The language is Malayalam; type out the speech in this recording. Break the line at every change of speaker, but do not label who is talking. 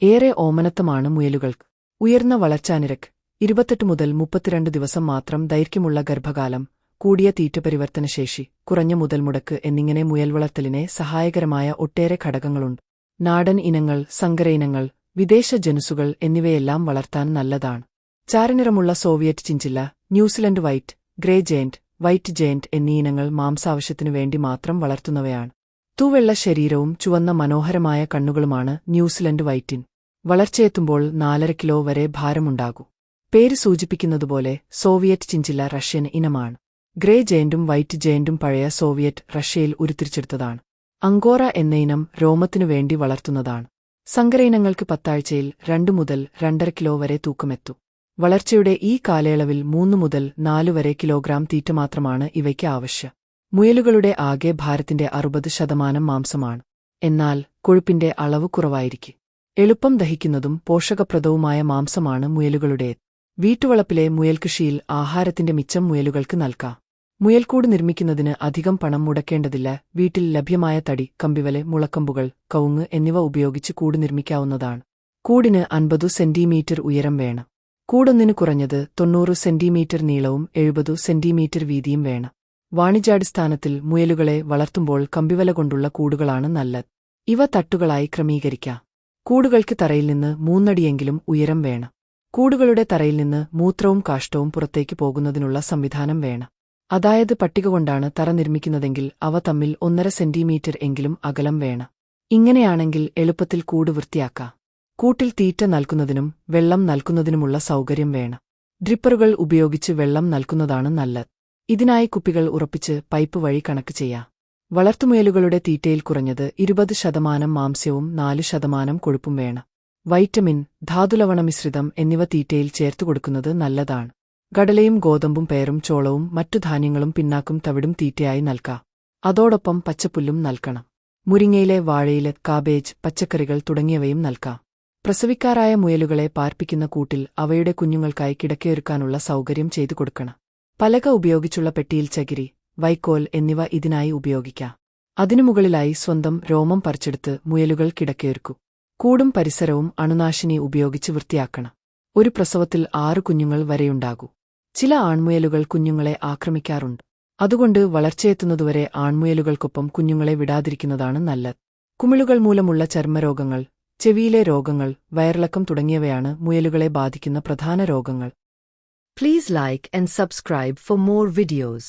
ഏറെ ഓമനത്തമാണ് മുയലുകൾക്ക്. ഉയർന്ന വളർച്ചാനിരക്ക്, 28 മുതൽ 32 ദിവസം മാത്രം ദൈർഘ്യമുള്ള ഗർഭകാലം, കൂടിയ തീറ്റപരിവർത്തനശേഷി, കുറഞ്ഞ മുതൽമുടക്ക് എന്നിങ്ങനെ മുയൽവളർത്തലിനെ സഹായകരമായ ഒട്ടേറെ ഘടകങ്ങളുണ്ട്. നാടൻ ഇനങ്ങൾ, സങ്കര ഇനങ്ങൾ, വിദേശ ജനുസുകൾ എന്നിവയെല്ലാം വളർത്താൻ നല്ലതാണ്. ചാരനിറമുള്ള Soviet chinchilla, New Zealand white, grey giant, white giant എന്നീ ഇനങ്ങൾ മാംസാവശ്യത്തിനു വേണ്ടി മാത്രം വളർത്തുന്നവയാണ്. തൂവെള്ള ശരീരവും ചുവന്ന മനോഹരമായ കണ്ണുകളുമാണ് ന്യൂസിലൻഡ് വൈറ്റിൻ. വളർച്ചയെത്തുമ്പോൾ 4.5 കിലോ വരെ ഭാരമുണ്ടാകൂ. പേര് സൂചിപ്പിക്കുന്നതുപോലെ സോവിയറ്റ് ചിഞ്ചില്ല റഷ്യൻ ഇനമാണ്. ഗ്രേ ജയന്റും വൈറ്റ് ജയന്റും പഴയ സോവിയറ്റ് റഷ്യയിൽ ഉരുത്തിരിച്ചെടുത്തതാണ്. അങ്കോറ എന്ന ഇനം രോമത്തിനു വേണ്ടി വളർത്തുന്നതാണ്. സങ്കര ഇനങ്ങൾക്ക് 10 ആഴ്ചയിൽ 2 മുതൽ 2.5 കിലോ വരെ തൂക്കമെത്തും. വളർച്ചയുടെ ഈ കാലയളവിൽ 3 മുതൽ 4 വരെ കിലോഗ്രാം തീറ്റ മാത്രമാണ് ഇവയ്ക്ക് ആവശ്യം. മുയലുകളുടെ ആകെ ഭാരത്തിന്റെ 60% മാംസമാണ്. എന്നാൽ കൊഴുപ്പിന്റെ അളവ് കുറവായിരിക്കും. എളുപ്പം ദഹിക്കുന്നതും പോഷകപ്രദവുമായ മാംസമാണ് മുയലുകളുടേത്. വീട്ടുവളപ്പിലെ മുയൽകൃഷിയിൽ ആഹാരത്തിന്റെ മിച്ചം മുയലുകൾക്ക് നൽകാം. മുയൽക്കൂട് നിർമ്മിക്കുന്നതിന് അധികം പണം മുടക്കേണ്ടതില്ല. വീട്ടിൽ ലഭ്യമായ തടി, കമ്പിവല, മുളക്കമ്പുകൾ, കവുങ്ങ് എന്നിവ ഉപയോഗിച്ച് കൂട് നിർമ്മിക്കാവുന്നതാണ്. കൂടിന് 50 സെന്റിമീറ്റർ ഉയരം വേണം. കൂടൊന്നിന് കുറഞ്ഞത് 90 സെന്റിമീറ്റർ നീളവും 70 സെന്റിമീറ്റർ വീതിയും വേണം. വാണിജ്യാടിസ്ഥാനത്തിൽ മുയലുകളെ വളർത്തുമ്പോൾ കമ്പിവല കൊണ്ടുള്ള കൂടുകളാണ് നല്ലത്. ഇവ തട്ടുകളായി ക്രമീകരിക്കാം. കൂടുകൾക്ക് തറയിൽ നിന്ന് 3 അടിയെങ്കിലും ഉയരം വേണം. കൂടുകളുടെ തറയിൽ നിന്ന് മൂത്രവും കാഷ്ടവും പുറത്തേക്ക് പോകുന്നതിനുള്ള സംവിധാനം വേണം. അതായത് പട്ടിക കൊണ്ടാണ് തറ നിർമ്മിക്കുന്നതെങ്കിൽ അവ തമ്മിൽ 1.5 സെന്റിമീറ്റർ എങ്കിലും അകലം വേണം. ഇങ്ങനെയാണെങ്കിൽ എളുപ്പത്തിൽ കൂട് വൃത്തിയാക്കാം. കൂട്ടിൽ തീറ്റ നൽകുന്നതിനും വെള്ളം നൽകുന്നതിനുമുള്ള സൗകര്യം വേണം. ഡ്രിപ്പറുകൾ ഉപയോഗിച്ച് വെള്ളം നൽകുന്നതാണ് നല്ലത്. ഇതിനായി കുപ്പികൾ ഉറപ്പിച്ച് പൈപ്പ് വഴി കണക്ട് ചെയ്യാം. വളർത്തുമുയലുകളുടെ തീറ്റയിൽ കുറഞ്ഞത് 20% മാംസ്യവും 4% കൊഴുപ്പും വേണം. വൈറ്റമിൻ, ധാതുലവണമിശ്രിതം എന്നിവ തീറ്റയിൽ ചേർത്തുകൊടുക്കുന്നത് നല്ലതാണ്. കടലയും ഗോതമ്പും പയറും ചോളവും മറ്റു ധാന്യങ്ങളും പിണ്ണാക്കും തവിടും തീറ്റയായി നൽകാം. അതോടൊപ്പം പച്ചപ്പുല്ലും നൽകണം. മുരിങ്ങയിലെ, വാഴയില, കാബേജ്, പച്ചക്കറികൾ തുടങ്ങിയവയും നൽകാം. പ്രസവിക്കാറായ മുയലുകളെ പാർപ്പിക്കുന്ന കൂട്ടിൽ അവയുടെ കുഞ്ഞുങ്ങൾക്കായി കിടക്കയൊരുക്കാനുള്ള സൗകര്യം ചെയ്തു കൊടുക്കണം. പലക ഉപയോഗിച്ചുള്ള പെട്ടിയിൽ ചകിരി, വൈക്കോൽ എന്നിവ ഇതിനായി ഉപയോഗിക്കാം. അതിനു മുകളിലായി സ്വന്തം രോമം പറിച്ചെടുത്ത് മുയലുകൾ കിടക്കയൊരുക്കൂ. കൂടും പരിസരവും അണുനാശിനി ഉപയോഗിച്ച് വൃത്തിയാക്കണം. ഒരു പ്രസവത്തിൽ 6 കുഞ്ഞുങ്ങൾ വരെയുണ്ടാകൂ. ചില ആൺമുയലുകൾ കുഞ്ഞുങ്ങളെ ആക്രമിക്കാറുണ്ട്. അതുകൊണ്ട് വളർച്ചയെത്തുന്നതുവരെ ആൺമുയലുകൾക്കൊപ്പം കുഞ്ഞുങ്ങളെ വിടാതിരിക്കുന്നതാണ് നല്ലത്. കുമിളുകൾ മൂലമുള്ള ചർമ്മരോഗങ്ങൾ, ചെവിയിലെ രോഗങ്ങൾ, വയറിളക്കം തുടങ്ങിയവയാണ് മുയലുകളെ ബാധിക്കുന്ന പ്രധാന രോഗങ്ങൾ.
Please like and subscribe for more videos.